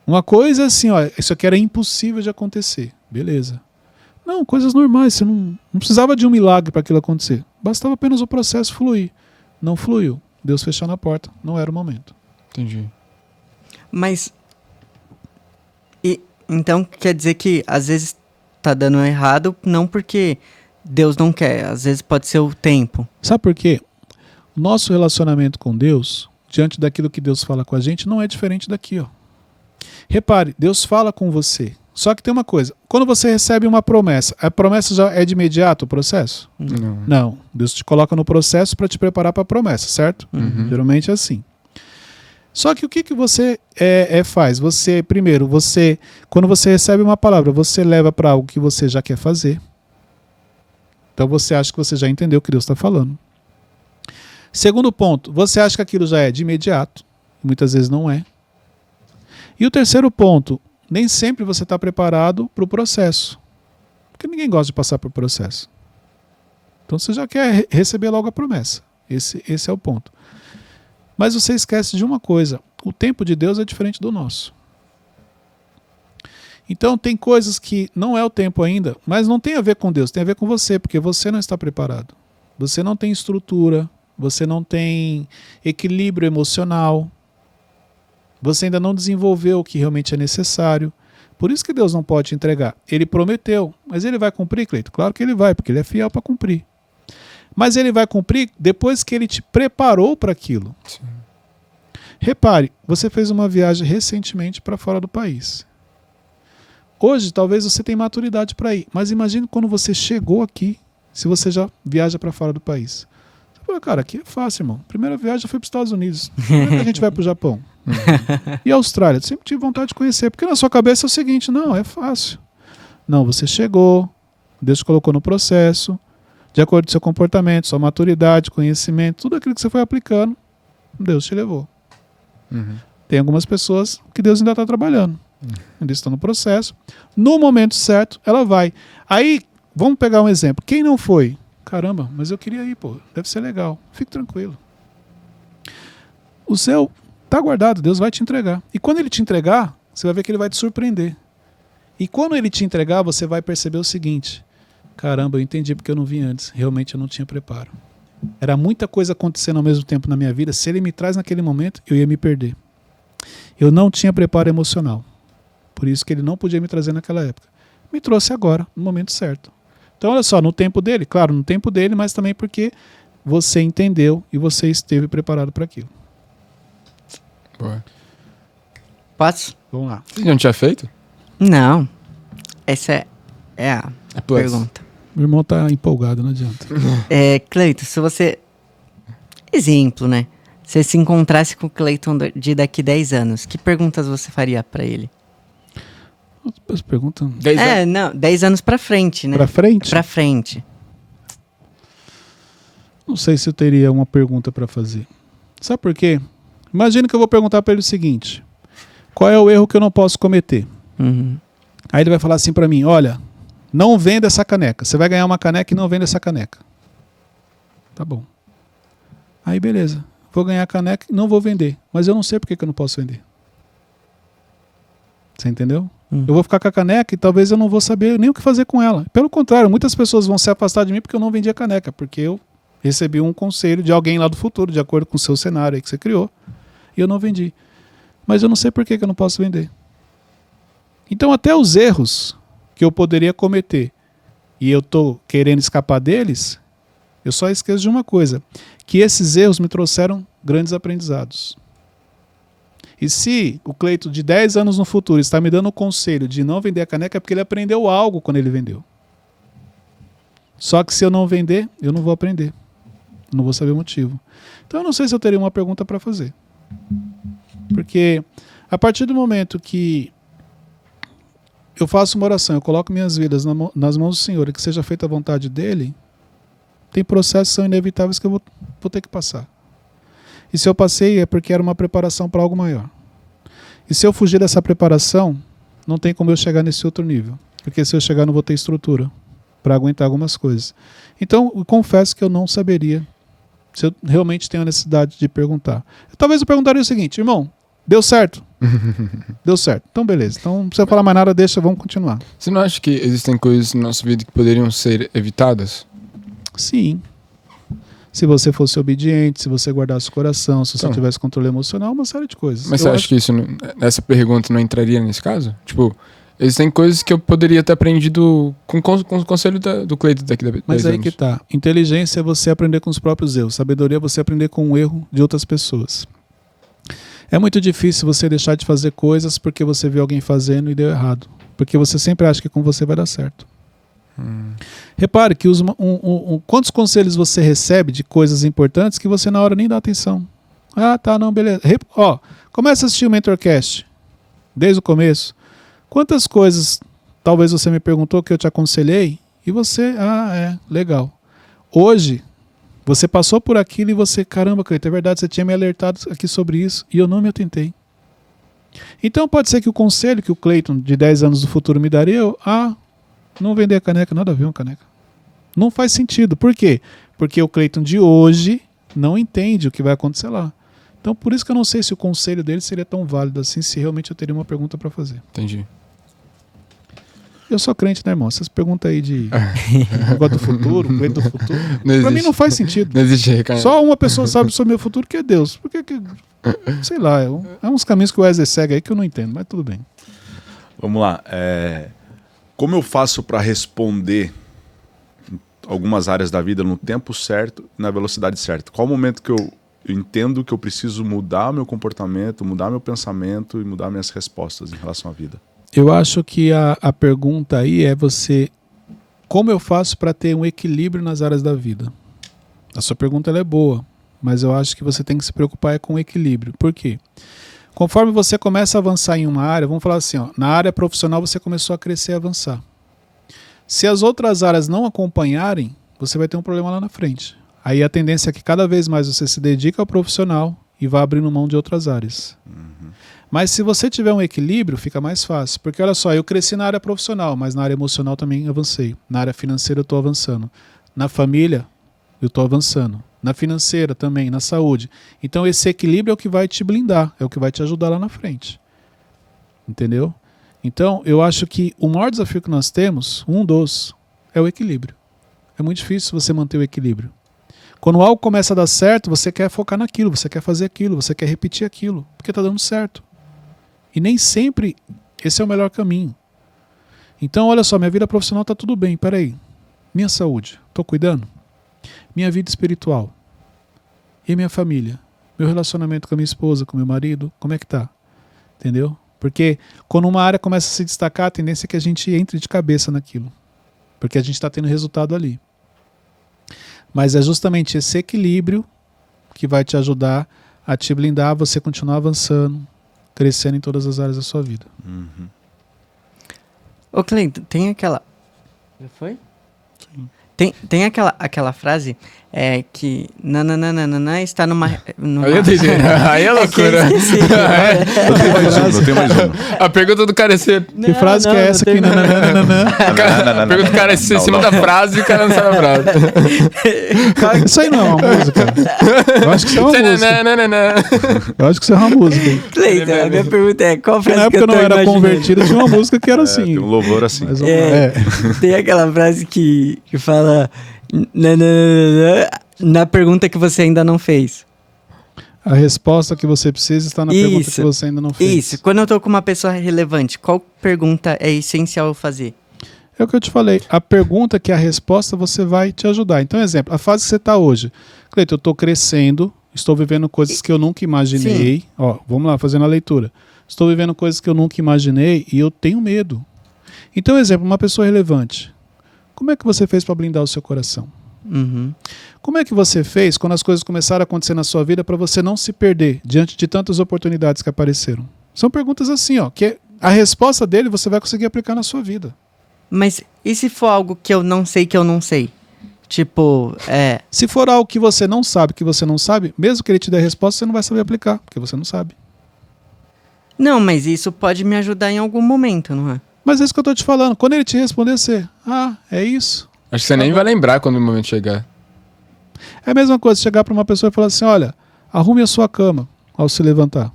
Uma coisa é assim, ó, isso aqui era impossível de acontecer. Beleza. Não, coisas normais, você não precisava de um milagre para aquilo acontecer. Bastava apenas o processo fluir. Não fluiu. Deus fechou na porta, não era o momento. Entendi. Mas, então quer dizer que às vezes tá dando errado, não porque Deus não quer, às vezes pode ser o tempo. Sabe por quê? O nosso relacionamento com Deus, diante daquilo que Deus fala com a gente, não é diferente daqui, ó. Repare, Deus fala com você. Só que tem uma coisa, quando você recebe uma promessa, a promessa já é de imediato o processo? Não. Deus te coloca no processo para te preparar para a promessa, certo? Geralmente é assim. Só que o que você faz? Primeiro, quando você recebe uma palavra, você leva para algo que você já quer fazer. Então você acha que você já entendeu o que Deus está falando. Segundo ponto, você acha que aquilo já é de imediato. Muitas vezes não é. E o terceiro ponto, nem sempre você está preparado para o processo. Porque ninguém gosta de passar por processo. Então você já quer receber logo a promessa. Esse é o ponto. Mas você esquece de uma coisa. O tempo de Deus é diferente do nosso. Então tem coisas que não é o tempo ainda, mas não tem a ver com Deus, tem a ver com você, porque você não está preparado. Você não tem estrutura, você não tem equilíbrio emocional, você ainda não desenvolveu o que realmente é necessário. Por isso que Deus não pode te entregar. Ele prometeu, mas ele vai cumprir, Cleito? Claro que ele vai, porque ele é fiel para cumprir. Mas ele vai cumprir depois que ele te preparou para aquilo. Sim. Repare, você fez uma viagem recentemente para fora do país. Hoje, talvez você tenha maturidade para ir, mas imagine quando você chegou aqui, se você já viaja para fora do país. Você fala, cara, aqui é fácil, irmão. Primeira viagem eu fui para os Estados Unidos. Como é que a gente vai para o Japão? E a Austrália? Eu sempre tive vontade de conhecer, porque na sua cabeça é o seguinte, não, é fácil. Não, você chegou, Deus te colocou no processo, de acordo com o seu comportamento, sua maturidade, conhecimento, tudo aquilo que você foi aplicando, Deus te levou. Tem algumas pessoas que Deus ainda está trabalhando. Ainda estão no processo. No momento certo, ela vai. Aí, vamos pegar um exemplo. Quem não foi? Caramba, mas eu queria ir, pô. Deve ser legal. Fique tranquilo. O seu está guardado, Deus vai te entregar. E quando ele te entregar, você vai ver que ele vai te surpreender. E quando ele te entregar, você vai perceber o seguinte: caramba, eu entendi porque eu não vim antes. Realmente eu não tinha preparo. Era muita coisa acontecendo ao mesmo tempo na minha vida. Se ele me traz naquele momento, eu ia me perder. Eu não tinha preparo emocional. Por isso que ele não podia me trazer naquela época. Me trouxe agora, no momento certo. Então, olha só, no tempo dele, claro, no tempo dele, mas também porque você entendeu e você esteve preparado para aquilo. Boa. Posso? Vamos lá. Você não tinha feito? Não. Essa é a plus. pergunta. Meu irmão tá empolgado, não adianta. Cleiton, se você... Exemplo, né? Se você se encontrasse com o Cleiton de daqui 10 anos, que perguntas você faria pra ele? As perguntas 10 anos. Não, 10 anos pra frente, né? para frente? Pra frente. Não sei se eu teria uma pergunta para fazer. Sabe por quê? Imagina que eu vou perguntar para ele o seguinte: qual é o erro que eu não posso cometer? Uhum. Aí ele vai falar assim para mim: olha, não venda essa caneca. Você vai ganhar uma caneca e não venda essa caneca. Tá bom. Aí beleza. Vou ganhar a caneca e não vou vender. Mas eu não sei por que eu não posso vender. Você entendeu? Eu vou ficar com a caneca e talvez eu não vou saber nem o que fazer com ela. Pelo contrário, muitas pessoas vão se afastar de mim porque eu não vendi a caneca. Porque eu recebi um conselho de alguém lá do futuro, de acordo com o seu cenário aí que você criou. E eu não vendi. Mas eu não sei por que eu não posso vender. Então até os erros que eu poderia cometer e eu estou querendo escapar deles, eu só esqueço de uma coisa: que esses erros me trouxeram grandes aprendizados. E se o Cleiton de 10 anos no futuro está me dando o conselho de não vender a caneca, é porque ele aprendeu algo quando ele vendeu. Só que se eu não vender, eu não vou aprender. Não vou saber o motivo. Então eu não sei se eu teria uma pergunta para fazer. Porque a partir do momento que eu faço uma oração, eu coloco minhas vidas nas mãos do Senhor e que seja feita a vontade dEle, tem processos que são inevitáveis que eu vou ter que passar. E se eu passei é porque era uma preparação para algo maior. E se eu fugir dessa preparação, não tem como eu chegar nesse outro nível. Porque se eu chegar, não vou ter estrutura para aguentar algumas coisas. Então, eu confesso que eu não saberia se eu realmente tenho a necessidade de perguntar. Talvez eu perguntaria o seguinte: irmão, deu certo? Deu certo. Então, beleza. Então, não precisa falar mais nada, deixa, vamos continuar. Você não acha que existem coisas na nossa vida que poderiam ser evitadas? Sim. Se você fosse obediente, se você guardasse o coração, se você Então, tivesse controle emocional, uma série de coisas. Mas Eu você acha que isso essa pergunta não entraria nesse caso? Tipo, existem coisas que eu poderia ter aprendido com o conselho do Cleiton daqui da 10 Mas aí anos. que tá. Inteligência é você aprender com os próprios erros. Sabedoria é você aprender com o erro de outras pessoas. É muito difícil você deixar de fazer coisas porque você viu alguém fazendo e deu errado. Porque você sempre acha que com você vai dar certo. Repare que quantos conselhos você recebe de coisas importantes que você na hora nem dá atenção. Ah, tá, não, beleza. Começa a assistir o Mentorcast desde o começo. Quantas coisas talvez você me perguntou que eu te aconselhei e você, legal. Hoje, você passou por aquilo e você, caramba, Cleiton, é verdade, você tinha me alertado aqui sobre isso e eu não me atentei. Então pode ser que o conselho que o Cleiton de 10 anos do futuro me daria, não vender a caneca, nada a ver uma caneca. Não faz sentido. Por quê? Porque o Cleiton de hoje não entende o que vai acontecer lá. Então por isso que eu não sei se o conselho dele seria tão válido assim, se realmente eu teria uma pergunta para fazer. Entendi. Eu sou crente, né, irmão? Essas perguntas aí de negócio do futuro, Cleiton do futuro, pra mim não faz sentido. Não existe recanhado. Só uma pessoa sabe sobre o meu futuro, que é Deus. Porque, sei lá, é uns caminhos que o Wesley segue aí que eu não entendo, mas tudo bem. Vamos lá. Como eu faço para responder algumas áreas da vida no tempo certo e na velocidade certa? Qual o momento que eu entendo que eu preciso mudar meu comportamento, mudar meu pensamento e mudar minhas respostas em relação à vida? Eu acho que a pergunta aí é como eu faço para ter um equilíbrio nas áreas da vida? A sua pergunta ela é boa, mas eu acho que você tem que se preocupar com o equilíbrio. Por quê? Conforme você começa a avançar em uma área, vamos falar assim, na área profissional você começou a crescer e avançar. Se as outras áreas não acompanharem, você vai ter um problema lá na frente. Aí a tendência é que cada vez mais você se dedica ao profissional e vá abrindo mão de outras áreas. Mas se você tiver um equilíbrio, fica mais fácil. Porque olha só, eu cresci na área profissional, mas na área emocional também avancei. Na área financeira eu estou avançando. Na família, eu estou avançando. Na financeira também, na saúde. Então esse equilíbrio é o que vai te blindar, é o que vai te ajudar lá na frente. Entendeu? Então eu acho que o maior desafio que nós temos, é o equilíbrio. É muito difícil você manter o equilíbrio. Quando algo começa a dar certo, você quer focar naquilo, você quer fazer aquilo, você quer repetir aquilo, porque está dando certo. E nem sempre Esse é o melhor caminho. Então, olha só, minha vida profissional está tudo bem, peraí. Minha saúde, estou cuidando? Minha vida espiritual? E minha família? Meu relacionamento com a minha esposa, com meu marido, como é que tá? Entendeu? Porque quando uma área começa a se destacar, a tendência é que a gente entre de cabeça naquilo. Porque a gente está tendo resultado ali. Mas é justamente esse equilíbrio que vai te ajudar a te blindar, a você continuar avançando, crescendo em todas as áreas da sua vida. Uhum. Ô, Cleiton, tem aquela... Já foi? Sim. Tem aquela frase que nananana está numa... Aí é loucura. Eu tenho mais uma. A pergunta do cara é ser... Que frase que é essa aqui? A pergunta do cara é ser em cima da frase e o cara não sabe a frase. Isso aí não é uma música. Eu acho que isso é uma música. Eu acho que isso é uma música. Cleiton, a minha pergunta é, qual Porque frase na época que eu não era imaginando? convertido, tinha uma música que era assim. Tem um louvor assim. Mas vamos lá. Tem aquela frase que fala na pergunta que você ainda não fez. A resposta que você precisa está na pergunta Isso. que você ainda não fez. Isso, quando eu tô com uma pessoa relevante, qual pergunta é essencial eu fazer? É o que eu te falei. A pergunta que é a resposta você vai te ajudar. Então, exemplo, a fase que você está hoje. Cleiton, eu estou crescendo, estou vivendo coisas que eu nunca imaginei. Ó, vamos lá, fazendo a leitura. Estou vivendo coisas que eu nunca imaginei e eu tenho medo. Então, exemplo, uma pessoa relevante. Como é que você fez para blindar o seu coração? Uhum. Como é que você fez quando as coisas começaram a acontecer na sua vida para você não se perder diante de tantas oportunidades que apareceram? São perguntas assim, ó, que a resposta dele você vai conseguir aplicar na sua vida. Mas e se for algo que eu não sei que eu não sei? Tipo, Se for algo que você não sabe, mesmo que ele te dê a resposta, você não vai saber aplicar, porque você não sabe. Não, mas isso pode me ajudar em algum momento, não é? Mas é isso que eu tô te falando. Quando ele te responder, você, é isso. Acho que você nem vai lembrar quando o momento chegar. É a mesma coisa chegar para uma pessoa e falar assim, olha, arrume a sua cama ao se levantar.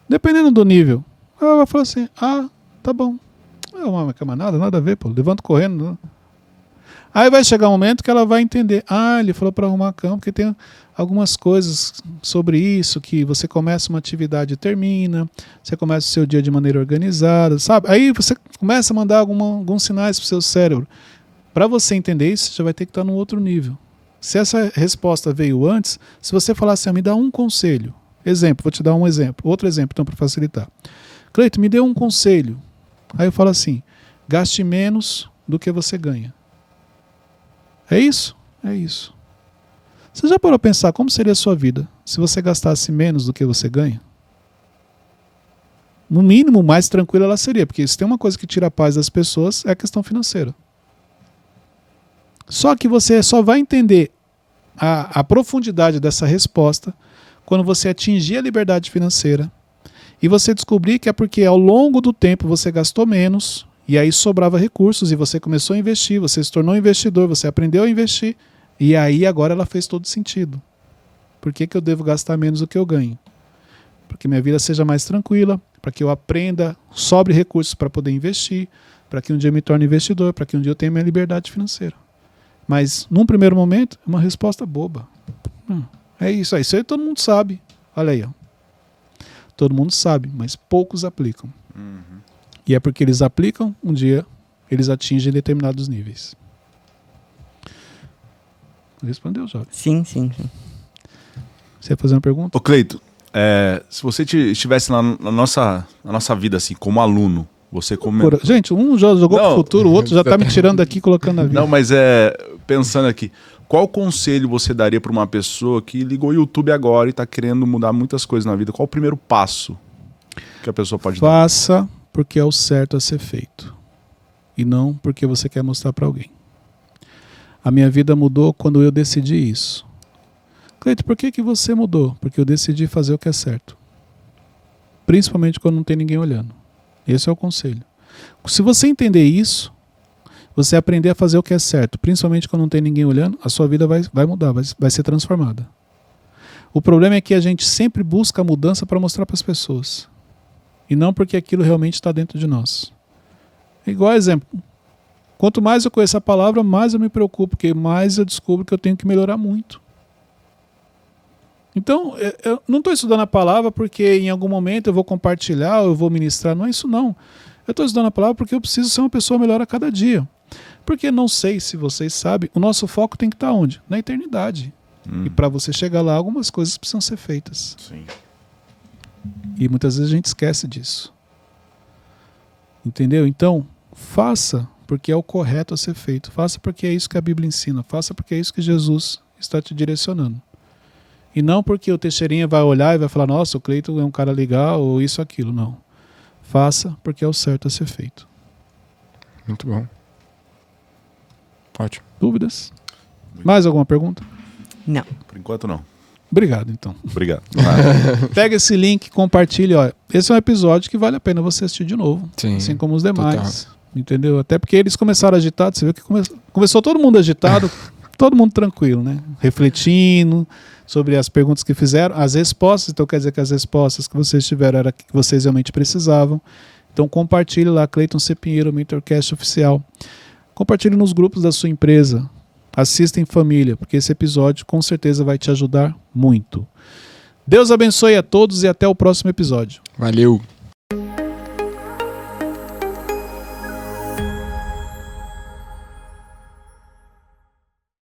Dependendo do nível. Ela vai falar assim, tá bom. É uma cama nada a ver, pô. Levanto correndo. Não. Aí vai chegar um momento que ela vai entender. Ele falou para arrumar a cama, porque tem algumas coisas sobre isso, que você começa uma atividade e termina, você começa o seu dia de maneira organizada, sabe? Aí você começa a mandar alguns sinais para o seu cérebro. Para você entender isso, você já vai ter que estar num outro nível. Se essa resposta veio antes, se você falar assim, me dá um conselho. Exemplo, vou te dar um exemplo. Outro exemplo, então, para facilitar. Cleiton, me dê um conselho. Aí eu falo assim, gaste menos do que você ganha. É isso? É isso. Você já parou a pensar como seria a sua vida se você gastasse menos do que você ganha? No mínimo, mais tranquila ela seria, porque se tem uma coisa que tira a paz das pessoas, é a questão financeira. Só que você só vai entender a profundidade dessa resposta quando você atingir a liberdade financeira e você descobrir que é porque ao longo do tempo você gastou menos e aí sobrava recursos e você começou a investir, você se tornou investidor, você aprendeu a investir e aí agora ela fez todo sentido. Por que eu devo gastar menos do que eu ganho? Para que minha vida seja mais tranquila, para que eu aprenda, sobre recursos para poder investir, para que um dia eu me torne investidor, para que um dia eu tenha minha liberdade financeira. Mas, num primeiro momento, é uma resposta boba. É isso aí. Isso aí todo mundo sabe. Olha aí. Ó. Todo mundo sabe, mas poucos aplicam. Uhum. E é porque eles aplicam, um dia eles atingem determinados níveis. Respondeu, Jovem? Sim. Você ia fazer uma pergunta? Ô Cleiton, se você estivesse na nossa vida assim, como aluno, você como... Gente, um já jogou pro futuro, o outro já tá me tirando daqui e colocando na vida. Não, mas pensando aqui, qual conselho você daria para uma pessoa que ligou o YouTube agora e está querendo mudar muitas coisas na vida? Qual o primeiro passo que a pessoa pode dar? Faça porque é o certo a ser feito. E não porque você quer mostrar para alguém. A minha vida mudou quando eu decidi isso. Cleiton, por que você mudou? Porque eu decidi fazer o que é certo. Principalmente quando não tem ninguém olhando. Esse é o conselho. Se você entender isso, você aprender a fazer o que é certo, principalmente quando não tem ninguém olhando, a sua vida vai mudar, vai ser transformada. O problema é que a gente sempre busca a mudança para mostrar para as pessoas. E não porque aquilo realmente está dentro de nós. Igual exemplo. Quanto mais eu conheço a palavra, mais eu me preocupo, porque mais eu descubro que eu tenho que melhorar muito. Então, eu não estou estudando a palavra porque em algum momento eu vou compartilhar, ou eu vou ministrar. Não é isso, não. Eu estou estudando a palavra porque eu preciso ser uma pessoa melhor a cada dia. Porque não sei se vocês sabem, o nosso foco tem que estar onde? Na eternidade. E para você chegar lá, algumas coisas precisam ser feitas. Sim. E muitas vezes a gente esquece disso. Entendeu? Então, faça porque é o correto a ser feito. Faça porque é isso que a Bíblia ensina. Faça porque é isso que Jesus está te direcionando. E não porque o Teixeirinha vai olhar e vai falar, nossa, o Cleiton é um cara legal, ou isso, aquilo. Não. Faça porque é o certo a ser feito. Muito bom. Ótimo. Dúvidas? Mais alguma pergunta? Não. Por enquanto, não. Obrigado, então. Obrigado. Pega esse link, compartilhe. Ó. Esse é um episódio que vale a pena você assistir de novo. Sim, assim como os demais. total. Entendeu? Até porque eles começaram agitados. Você viu que começou todo mundo agitado, todo mundo tranquilo, né? Refletindo sobre as perguntas que fizeram, as respostas. Então quer dizer que as respostas que vocês tiveram era que vocês realmente precisavam. Então compartilhe lá, Cleiton C. Pinheiro, Mentorcast Oficial. Compartilhe nos grupos da sua empresa. Assista em família, porque esse episódio com certeza vai te ajudar muito. Deus abençoe a todos e até o próximo episódio. Valeu.